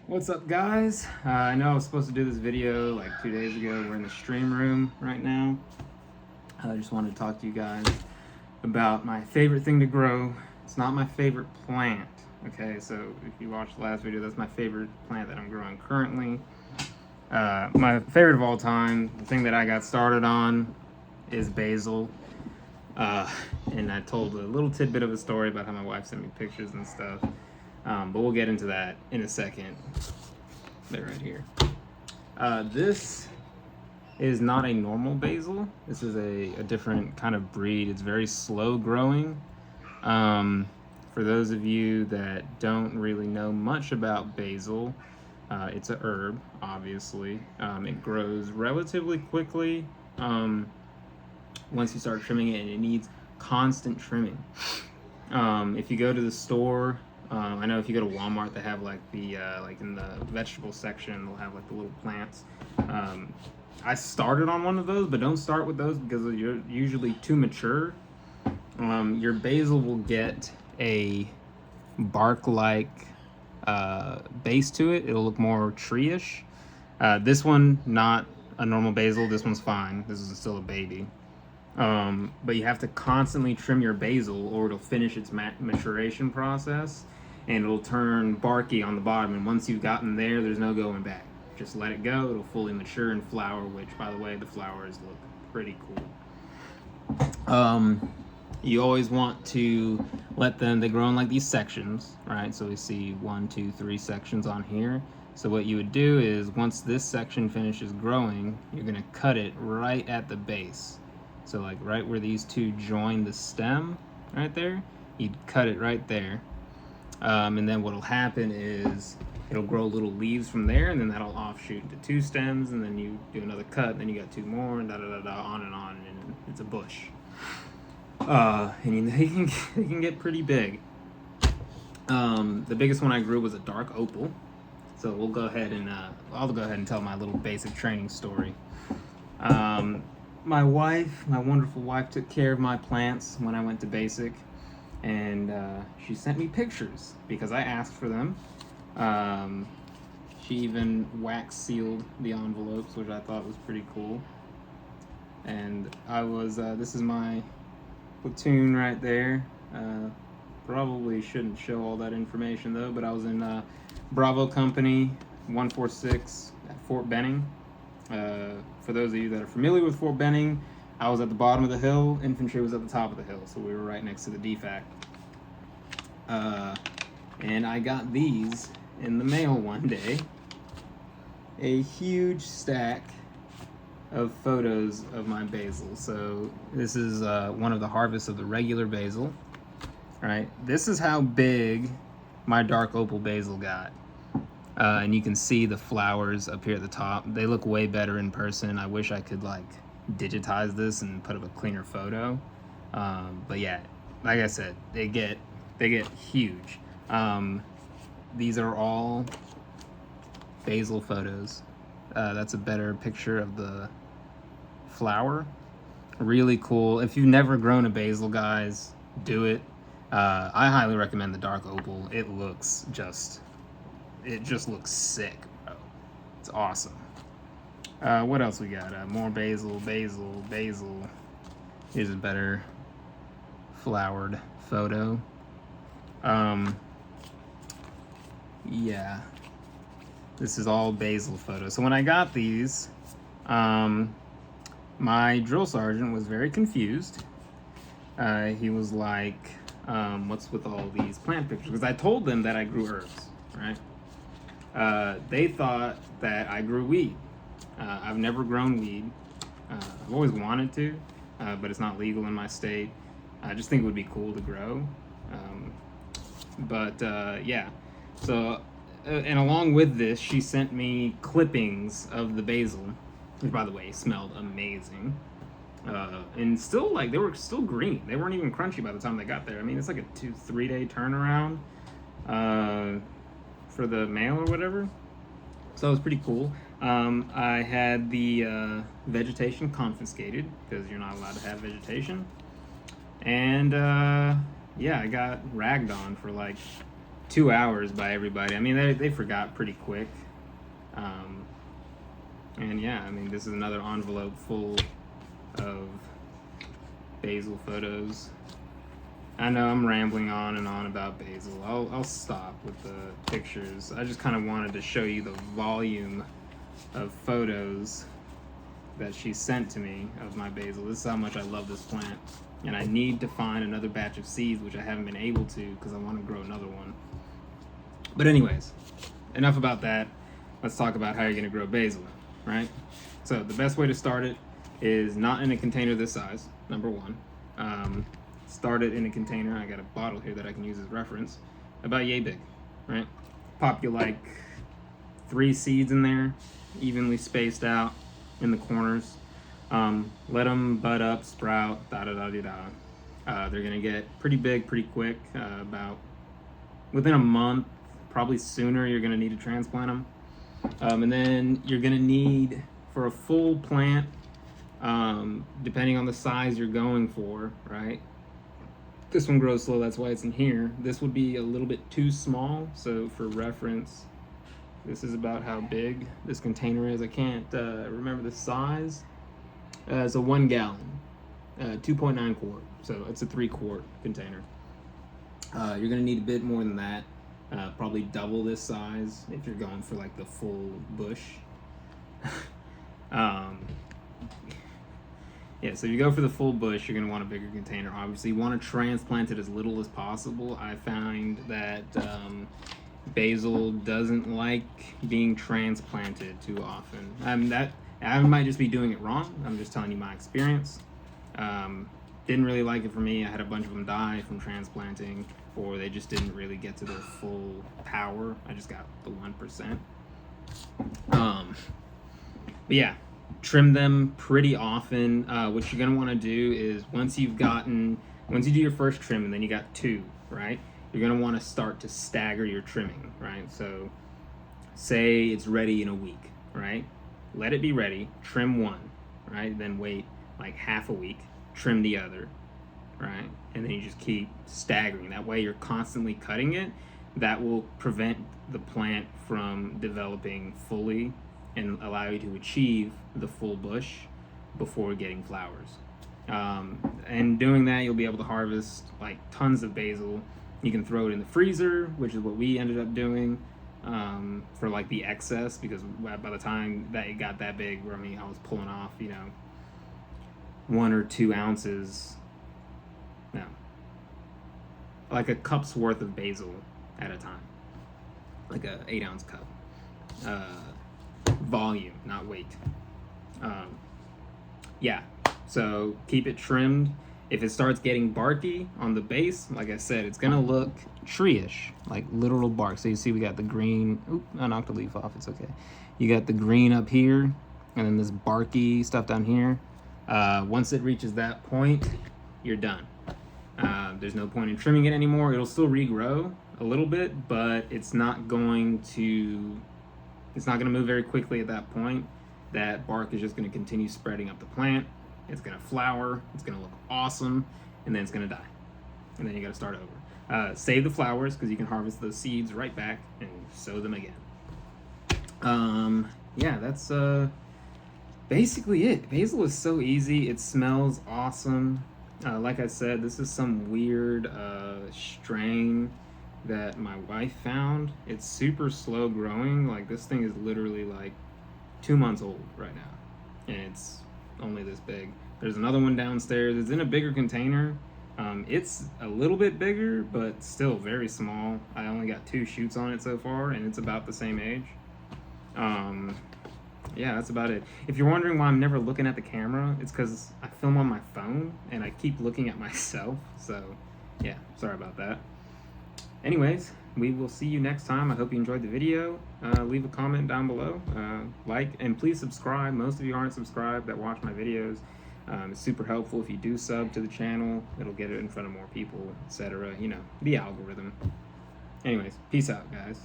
What's up, guys? I know I was supposed to do this video like 2 days ago. We're in the stream room right now. I just wanted to talk to you guys about my favorite thing to grow. It's not my favorite plant, okay? So if you watched the last video, that's my favorite plant that I'm growing currently. My favorite of all time, the thing that I got started on, is basil. And I told a little tidbit of a story about how my wife sent me pictures and stuff. But we'll get into that in a second. They're right here. This is not a normal basil. This is a different kind of breed. It's very slow growing. For those of you that don't really know much about basil, it's a herb, obviously. It grows relatively quickly once you start trimming it, and it needs constant trimming. If you go to the store, I know if you go to Walmart, they have like the like in the vegetable section, they'll have like the little plants. I started on one of those, but don't start with those because you're usually too mature. Your basil will get a bark-like base to it. It'll look more tree-ish. This one, not a normal basil. This one's fine. This is still a baby. But you have to constantly trim your basil or it'll finish its maturation process and it'll turn barky on the bottom. And once you've gotten there, there's no going back. Just let it go. It'll fully mature and flower, which, by the way, the flowers look pretty cool. You always want to let them, they grow in like these sections, right? So we see 1, 2, 3 sections on here. So what you would do is once this section finishes growing, you're gonna cut it right at the base. So like right where these two join the stem, right there, you'd cut it right there. And then what'll happen is it'll grow little leaves from there, and then that'll offshoot into 2 stems, and then you do another cut, and then you got 2 more, and on, and it's a bush. And they can get pretty big. The biggest one I grew was a dark opal. So we'll go ahead and I'll go ahead and tell my little basic training story. My wonderful wife, took care of my plants when I went to basic, and she sent me pictures because I asked for them. She even wax sealed the envelopes, which I thought was pretty cool. And I was this is my platoon right there. Probably shouldn't show all that information though, but I was in Bravo Company 146 at Fort Benning. For those of you that are familiar with Fort Benning, I was at the bottom of the hill, infantry was at the top of the hill, so we were right next to the DFAC. And I got these in the mail one day. A huge stack of photos of my basil. So this is one of the harvests of the regular basil. Right, this is how big my dark opal basil got. And you can see the flowers up here at the top. They look way better in person. I wish I could like digitize this and put up a cleaner photo. But yeah, like I said, they get huge. These are all basil photos. That's a better picture of the flower. Really cool. If you've never grown a basil, guys, do it. I highly recommend the dark opal. It just looks sick, bro. It's awesome. What else we got? More basil. Here's a better flowered photo. Yeah, this is all basil photos. So when I got these, my drill sergeant was very confused. He was like, what's with all these plant pictures? Because I told them that I grew herbs, right? They thought that I grew weed. I've never grown weed. I've always wanted to, but it's not legal in my state. I just think it would be cool to grow. Yeah. So, and along with this, she sent me clippings of the basil, which, by the way, smelled amazing. And still, like, they were still green. They weren't even crunchy by the time they got there. I mean, it's like a 2-3 day turnaround for the mail or whatever. So it was pretty cool. I had the vegetation confiscated because you're not allowed to have vegetation. And yeah, I got ragged on for like 2 hours by everybody. I mean, they forgot pretty quick. And yeah, I mean, this is another envelope full of basil photos. I know I'm rambling on and on about basil. I'll stop with the pictures. I just kind of wanted to show you the volume of photos that she sent to me of my basil. This is how much I love this plant. And I need to find another batch of seeds, which I haven't been able to because I want to grow another one. But anyways, enough about that. Let's talk about how you're going to grow basil, right? So the best way to start it is not in a container this size, number one. Start it in a container. I got a bottle here that I can use as reference, about yay big, right? Pop you like 3 seeds in there, evenly spaced out in the corners. Let them bud up, sprout, da-da-da-da-da. They're gonna get pretty big pretty quick, about within a month, probably sooner, you're gonna need to transplant them. And then you're gonna need, for a full plant, depending on the size you're going for, right? This one grows slow, that's why it's in here. This would be a little bit too small, so for reference, this is about how big this container is. I can't remember the size. It's a 1 gallon, 2.9 quart, so it's a 3-quart container. You're gonna need a bit more than that, probably double this size if you're going for like the full bush. Yeah, so if you go for the full bush, you're gonna want a bigger container. Obviously, you want to transplant it as little as possible. I find that basil doesn't like being transplanted too often. That I might just be doing it wrong. I'm just telling you my experience. Didn't really like it for me. I had a bunch of them die from transplanting, or they just didn't really get to their full power. I just got the 1%. But yeah, trim them pretty often. What you're gonna want to do is once you do your first trim, and then you got 2, right? You're gonna want to start to stagger your trimming, right? So say it's ready in a week, right? Let it be ready, trim 1, right? Then wait like half a week, trim the other, right? And then you just keep staggering. That way you're constantly cutting it. That will prevent the plant from developing fully and allow you to achieve the full bush before getting flowers. And doing that, you'll be able to harvest like tons of basil. You can throw it in the freezer, which is what we ended up doing, for like the excess, because by the time that it got that big, I mean, I was pulling off, 1 or 2 ounces, no, like a cup's worth of basil at a time, like a 8-ounce cup. Volume, not weight. Yeah, so keep it trimmed. If it starts getting barky on the base, like I said, it's gonna look tree-ish, like literal bark. So you see we got the green, oop, I knocked a leaf off, it's okay. You got the green up here, and then this barky stuff down here. Once it reaches that point, you're done. There's no point in trimming it anymore. It'll still regrow a little bit, but it's not going to move very quickly at that point. That bark is just gonna continue spreading up the plant. It's gonna flower, it's gonna look awesome, and then it's gonna die. And then you gotta start over. Save the flowers, because you can harvest those seeds right back and sow them again. Yeah, that's basically it. Basil is so easy, it smells awesome. Like I said, this is some weird strain that my wife found. It's super slow growing. Like, this thing is literally like 2 months old right now, and it's only this big. There's another one downstairs. It's in a bigger container. It's a little bit bigger, but still very small. I only got 2 shoots on it so far, and it's about the same age. Yeah, that's about it. If you're wondering why I'm never looking at the camera, it's because I film on my phone and I keep looking at myself. So yeah, sorry about that. Anyways, we will see you next time. I hope you enjoyed the video. Leave a comment down below, like, and please subscribe. Most of you aren't subscribed that watch my videos. It's super helpful if you do sub to the channel. It'll get it in front of more people, etc. The algorithm. Anyways, peace out, guys.